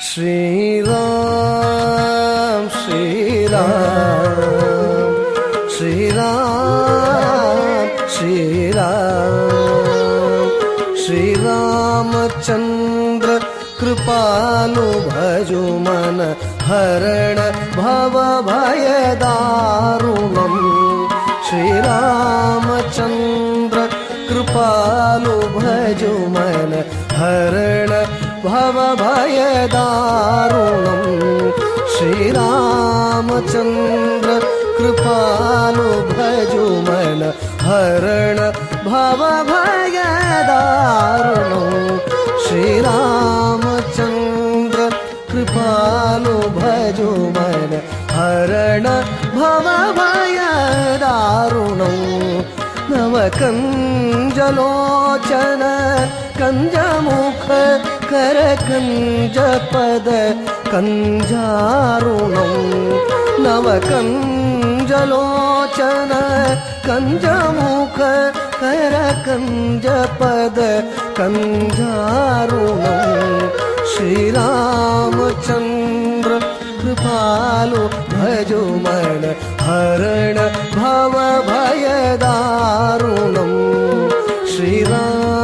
श्रीराम श्रीराम श्रीराम श्रीराम श्रीरामचन्द्र कृपालु भजु मन हरण भव भय दारुणम् श्रीरामचन्द्र कृपालु भजु मन हरण भव भय दारुणम् श्रीरामचन्द्र कृपालु भजु मन हरण भव भय दारुणम् श्रीरामचन्द्र कृपालु भजु मन हरण भव भय दारुणम् नवकञ्जलोचन कञ्जमुख कर कञ्जपद कञ्जारुणम् नवकञ्जलोचन कञ्जमुख कर कञ्जपद कञ्जारुणम् श्रीरामचन्द्र कृपालु भजु मन हरण भव भय दारुणम् श्रीराम